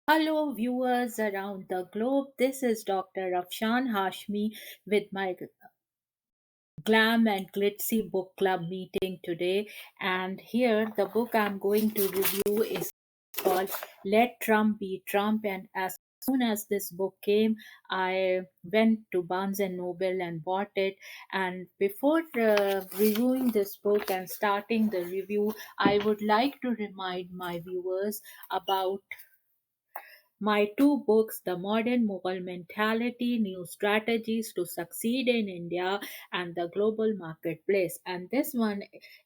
Hello, viewers around the globe. This is Dr. Afshan Hashmi with my glam and glitzy book club meeting today. And here, the book I'm going to review is called Let Trump Be Trump. And as soon as this book came, I went to Barnes and Noble and bought it. And before reviewing this book and starting the review, I would like to remind my viewers about my two books, The Modern Mughal Mentality, New Strategies to Succeed in India, and The Global Marketplace. And this one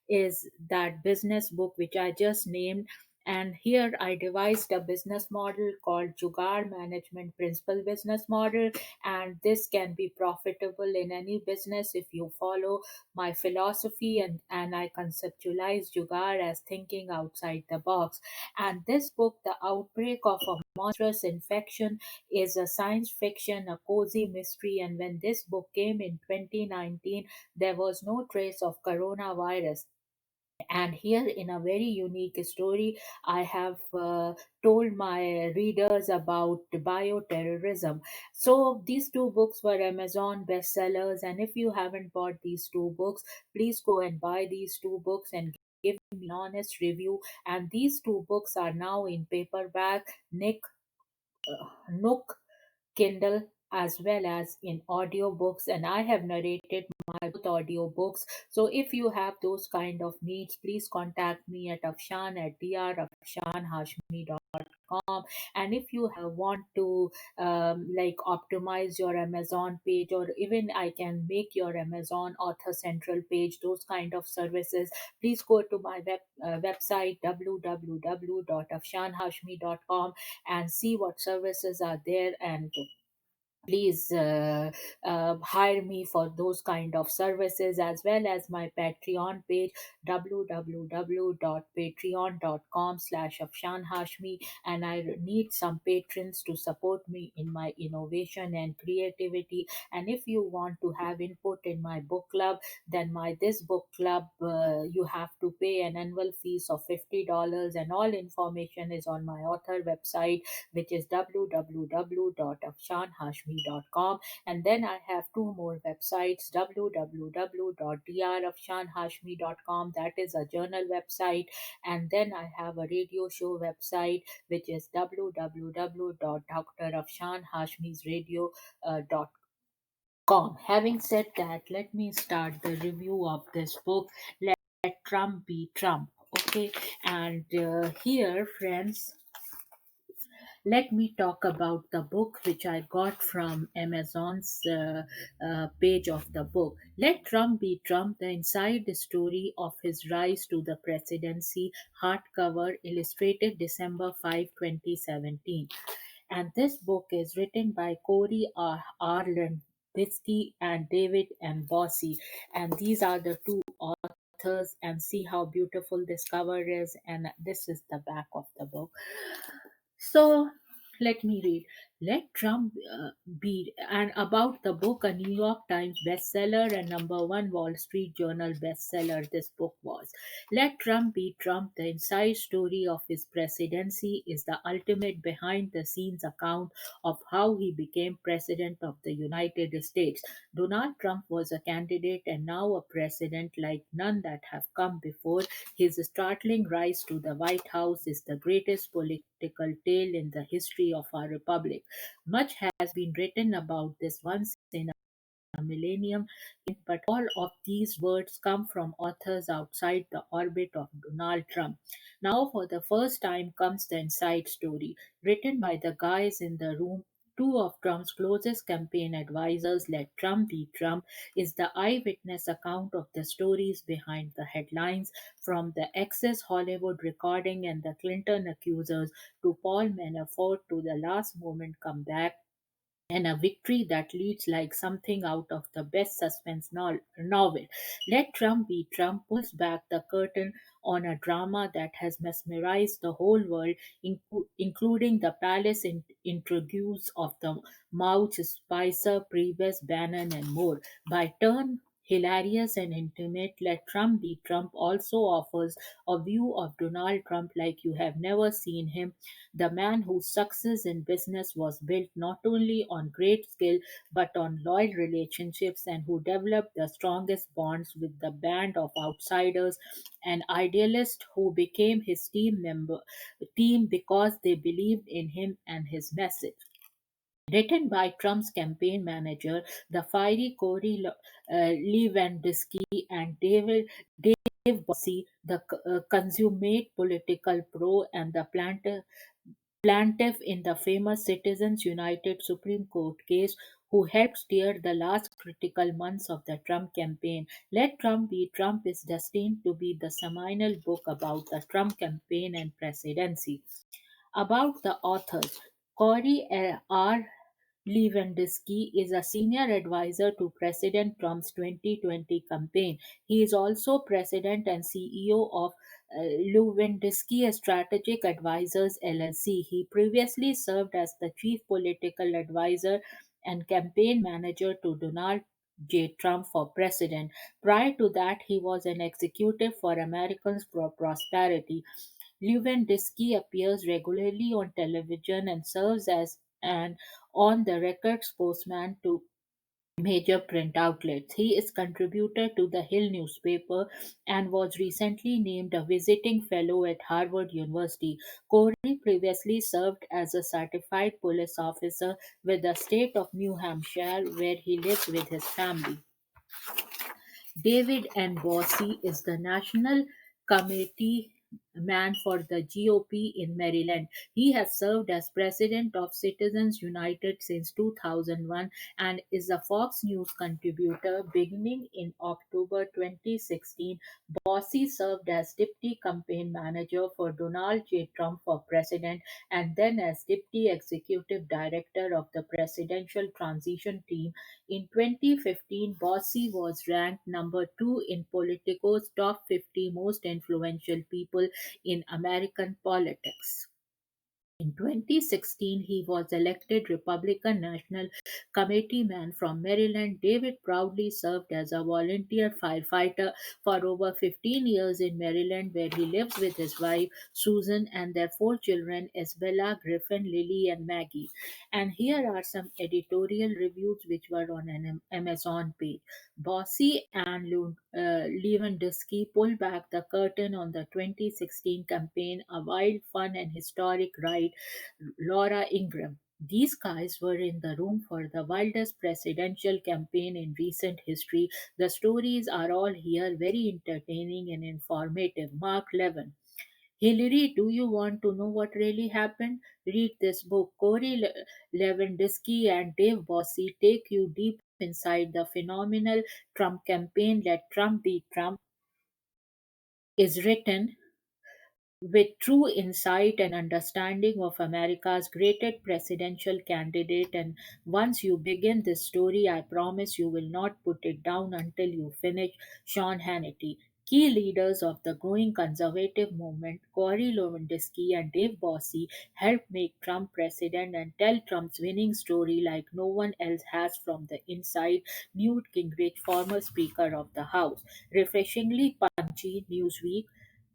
is that business book which I just named. And here I devised a business model called Jugaad Management Principle Business Model. And this can be profitable in any business if you follow my philosophy, and I conceptualize Jugaad as thinking outside the box. And this book, The Outbreak of a Monstrous Infection, is a science fiction, a cozy mystery. And when this book came in 2019, there was no trace of coronavirus. And here, in a very unique story, I have told my readers about bioterrorism. So, these two books were Amazon bestsellers. And if you haven't bought these two books, please go and buy these two books and give me an honest review. And these two books are now in paperback, Nook, Kindle, as well as in audiobooks. And I have narrated my both audiobooks. So if you have those kind of needs, please contact me at Afshan at drafshanhashmi.com. And if you want to like optimize your Amazon page, or even I can make your Amazon author central page, those kind of services, please go to my website www.afshanhashmi.com and see what services are there, and please hire me for those kind of services, as well as my Patreon page www.patreon.com/Afshan Hashmi. And I need some patrons to support me in my innovation and creativity. And if you want to have input in my book club, then my this book club, you have to pay an annual fees of $50, and all information is on my author website, which is www.afshanhashmi.com. And then I have two more websites, www.drafshanhashmi.com, that is a journal website. And then I have a radio show website, which is www.drafshanhashmisradio.com. Having said that, let me start the review of this book, Let Trump Be Trump. Okay, and here, friends, let me talk about the book which I got from Amazon's page of the book. Let Trump Be Trump, the inside story of his rise to the presidency, hardcover, illustrated December 5, 2017. And this book is written by Corey Arland Bitsky and David M. Bossy. And these are the two authors, and see how beautiful this cover is. And this is the back of the book. So let me read. Let Trump be, and about the book, a New York Times bestseller and number one Wall Street Journal bestseller. This book was Let Trump Be Trump. The inside story of his presidency is the ultimate behind the scenes account of how he became president of the United States. Donald Trump was a candidate and now a president like none that have come before. His startling rise to the White House is the greatest political tale in the history of our republic. Much has been written about this once in a millennium, but all of these words come from authors outside the orbit of Donald Trump. Now, for the first time, comes the inside story, written by the guys in the room. Two of Trump's closest campaign advisors. Let Trump Be Trump is the eyewitness account of the stories behind the headlines, from the Access Hollywood recording and the Clinton accusers to Paul Manafort to the last moment comeback and a victory that leads like something out of the best suspense novel. Let Trump Be Trump pulls back the curtain on a drama that has mesmerized the whole world, including the palace intrigues of the Mouch, Spicer, Priebus, Bannon, and more. By turn, hilarious and intimate. Let Trump Be Trump also offers a view of Donald Trump like you have never seen him, the man whose success in business was built not only on great skill but on loyal relationships, and who developed the strongest bonds with the band of outsiders and idealists who became his team because they believed in him and his message. Written by Trump's campaign manager, the fiery Lewandowski and Dave Bossy, the consummate political pro and the plaintiff in the famous Citizens United Supreme Court case, who helped steer the last critical months of the Trump campaign. Let Trump Be Trump is destined to be the seminal book about the Trump campaign and presidency. About the authors, Corey R. Lewandowski is a senior advisor to President Trump's 2020 campaign. He is also president and CEO of Lewandowski Strategic Advisors LLC. He previously served as the chief political advisor and campaign manager to Donald J. Trump for president. Prior to that, he was an executive for Americans for Prosperity. Lewandowski appears regularly on television and serves as an on the record spokesman to major print outlets. He is contributor to the Hill newspaper and was recently named a visiting fellow at Harvard University. Corey previously served as a certified police officer with the state of New Hampshire, where he lives with his family. David N. Bossy is the National Committee man for the GOP in Maryland. He has served as president of Citizens United since 2001 and is a Fox News contributor beginning in October 2016. Bossy served as deputy campaign manager for Donald J. Trump for president and then as deputy executive director of the presidential transition team. In 2015, Bossy was ranked number 2 in Politico's top 50 most influential people in American politics. In 2016, he was elected Republican National Committeeman from Maryland. David proudly served as a volunteer firefighter for over 15 years in Maryland, where he lives with his wife, Susan, and their four children, Isabella, Griffin, Lily, and Maggie. And here are some editorial reviews which were on an Amazon page. Bossy and Lewandowski pull back the curtain on the 2016 campaign, a wild, fun, and historic ride. Laura Ingram. These guys were in the room for the wildest presidential campaign in recent history. The stories are all here, very entertaining and informative. Mark Levin. Hillary, do you want to know what really happened? Read this book. Lewandowski and Dave Bossy take you deep inside the phenomenal Trump campaign. Let Trump Be Trump is written with true insight and understanding of America's greatest presidential candidate. And once you begin this story, I promise you will not put it down until you finish. Sean Hannity. Key leaders of the growing conservative movement, Cory Lewandowski and Dave Bossy, helped make Trump president and tell Trump's winning story like no one else has from the inside. Newt Gingrich, former Speaker of the House. Refreshingly punchy, Newsweek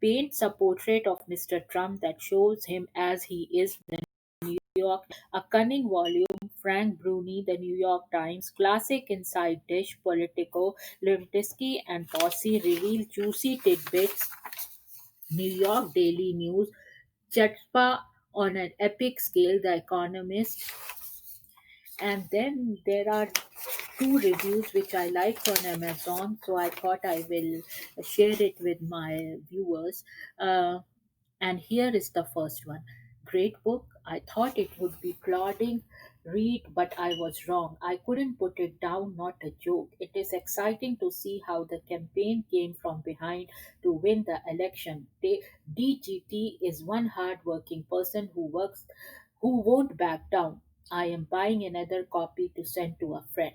paints a portrait of Mr. Trump that shows him as he is. The New York, a cunning volume. Frank Bruni, The New York Times, classic inside dish. Politico, Lewandowski and Posse reveal juicy tidbits. New York Daily News, Chatpa on an epic scale. The Economist, and then there are two reviews which I liked on Amazon, so I thought I will share it with my viewers. Uh, and here is the first one. Great book. I thought it would be plodding read, but I was wrong. I couldn't put it down, not a joke. It is exciting to see how the campaign came from behind to win the election. DGT is one hard-working person who won't back down. I am buying another copy to send to a friend.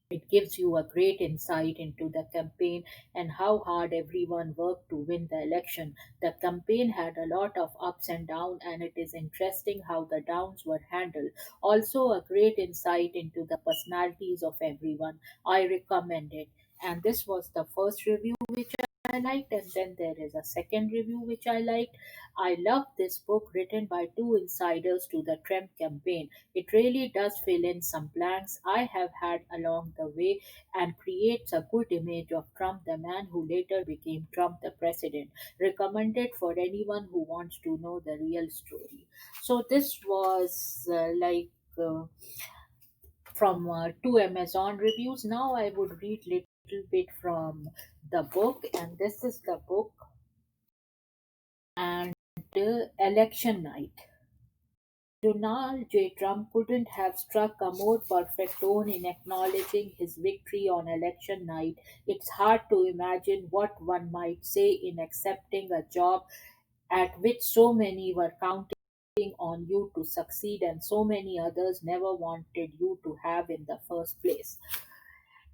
It gives you a great insight into the campaign and how hard everyone worked to win the election. The campaign had a lot of ups and downs, and it is interesting how the downs were handled. Also, a great insight into the personalities of everyone. I recommend it. And this was the first review which I liked, and then there is a second review which I liked. I love this book written by two insiders to the Trump campaign. It really does fill in some blanks I have had along the way and creates a good image of Trump, the man who later became Trump the president. Recommended for anyone who wants to know the real story. So this was from two Amazon reviews. Now I would read little bit from the book, and this is the book and election night. Donald J. Trump couldn't have struck a more perfect tone in acknowledging his victory on election night. It's hard to imagine what one might say in accepting a job at which so many were counting on you to succeed and so many others never wanted you to have in the first place.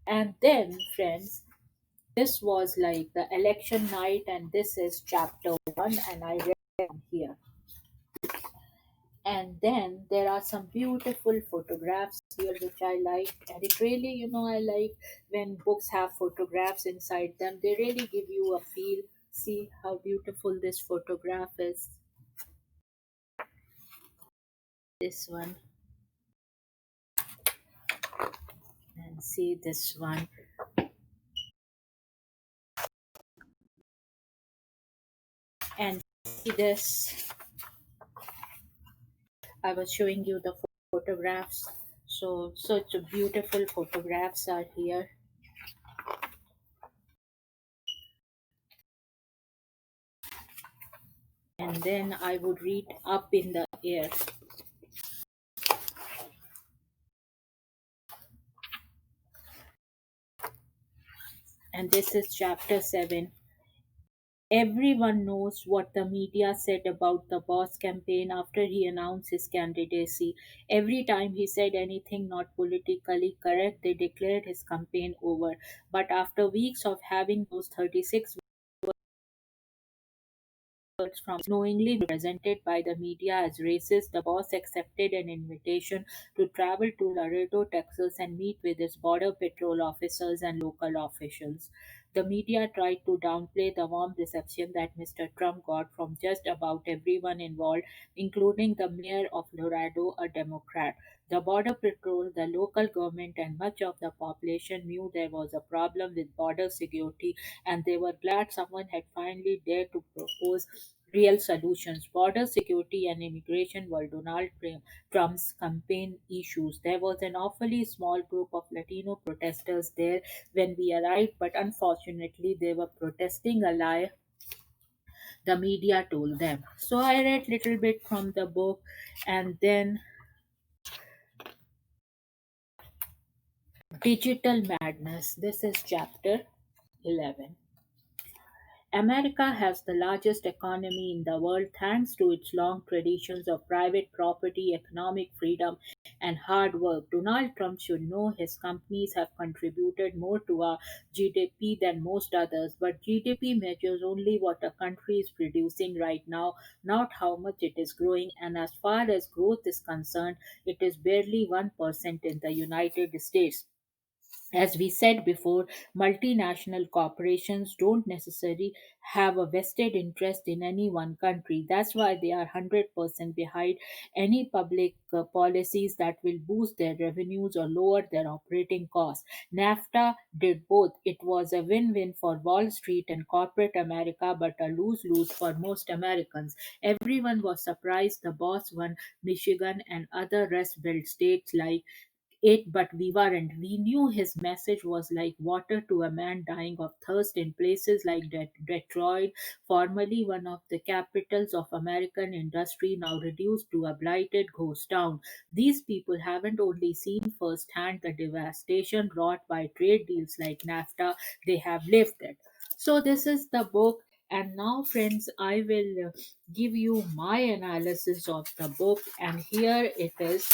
And then, friends, this was like the election night, and this is chapter one, and I read from here. And then there are some beautiful photographs here which I like, and it really, I like when books have photographs inside them. They really give you a feel. See how beautiful this photograph is. This one, and see this one, and see this. I was showing you the photographs. So such beautiful photographs are here. And then I would read Up in the Air. And this is chapter 7. Everyone knows what the media said about the boss campaign after he announced his candidacy. Every time he said anything not politically correct, they declared his campaign over. But after weeks of having those 36 from knowingly presented by the media as racist, the boss accepted an invitation to travel to Laredo, Texas and meet with his border patrol officers and local officials. The media tried to downplay the warm reception that Mr. Trump got from just about everyone involved, including the mayor of Laredo, a Democrat. The border patrol, the local government, and much of the population knew there was a problem with border security, and they were glad someone had finally dared to propose real solutions. Border security and immigration were Trump's campaign issues. There was an awfully small group of Latino protesters there when we arrived, but unfortunately, they were protesting a lie the media told them. So I read little bit from the book, and then Digital Madness. This is chapter 11. America has the largest economy in the world thanks to its long traditions of private property, economic freedom, and hard work. Donald Trump should know his companies have contributed more to our GDP than most others, but GDP measures only what a country is producing right now, not how much it is growing. And as far as growth is concerned, it is barely 1% in the United States. As we said before, multinational corporations don't necessarily have a vested interest in any one country. That's why they are 100% behind any public policies that will boost their revenues or lower their operating costs. NAFTA did both. It was a win win for Wall Street and corporate America, but a lose lose for most Americans. Everyone was surprised the boss won Michigan and other Rust Belt states like it, but we weren't. We knew his message was like water to a man dying of thirst in places like Detroit, formerly one of the capitals of American industry, now reduced to a blighted ghost town. These people haven't only seen firsthand the devastation wrought by trade deals like NAFTA, they have lived it. So, this is the book. And now, friends, I will give you my analysis of the book. And here it is.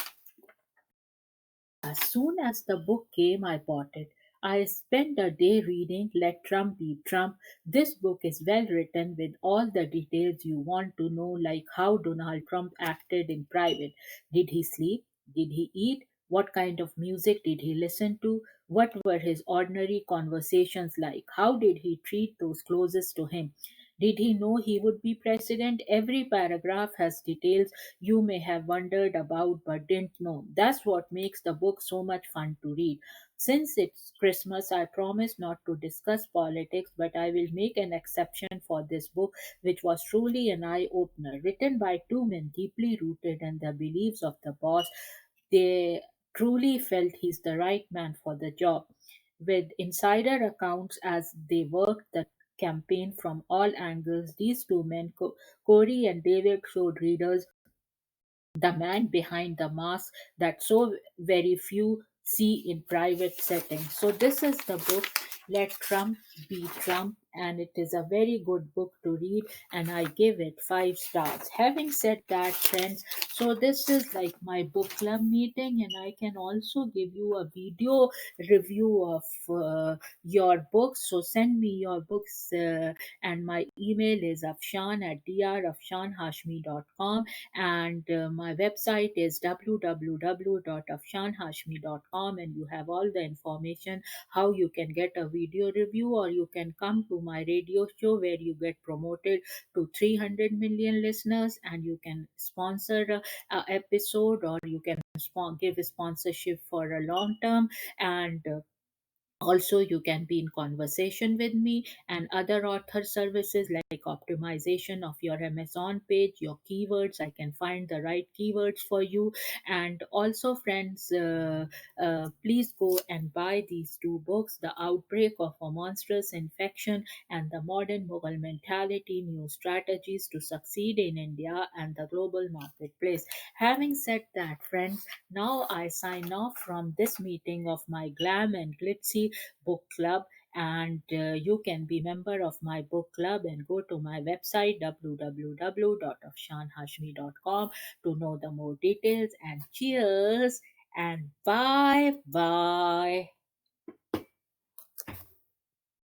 As soon as the book came, I bought it. I spent a day reading Let Trump Be Trump. This book is well written with all the details you want to know, like how Donald Trump acted in private. Did he sleep? Did he eat? What kind of music did he listen to? What were his ordinary conversations like? How did he treat those closest to him? Did he know he would be president? Every paragraph has details you may have wondered about but didn't know. That's what makes the book so much fun to read. Since it's Christmas, I promise not to discuss politics, but I will make an exception for this book, which was truly an eye opener. Written by two men deeply rooted in the beliefs of the boss, they truly felt he's the right man for the job. With insider accounts as they worked the campaign from all angles, these two men, Corey and David, showed readers the man behind the mask that so very few see in private settings. So this is the book, Let Trump Be Trump, and it is a very good book to read, and I give it 5 stars. Having said that, friends, so this is like my book club meeting, and I can also give you a video review of your books. So send me your books, and my email is afshan at drafshanhashmi.com, and my website is www.afshanhashmi.com, and you have all the information how you can get a video review, or you can come to my radio show where you get promoted to 300 million listeners, and you can sponsor a episode, or you can give a sponsorship for a long term, and also you can be in conversation with me, and other author services like optimization of your Amazon page, your keywords. I can find the right keywords for you. And also, friends, please go and buy these two books, The Outbreak of a Monstrous Infection and The Modern Mughal Mentality, New Strategies to Succeed in India and the Global Marketplace. Having said that, friends, now I sign off from this meeting of my glam and glitzy book club, and you can be member of my book club and go to my website www.afshanhashmi.com to know the more details. And cheers and bye bye.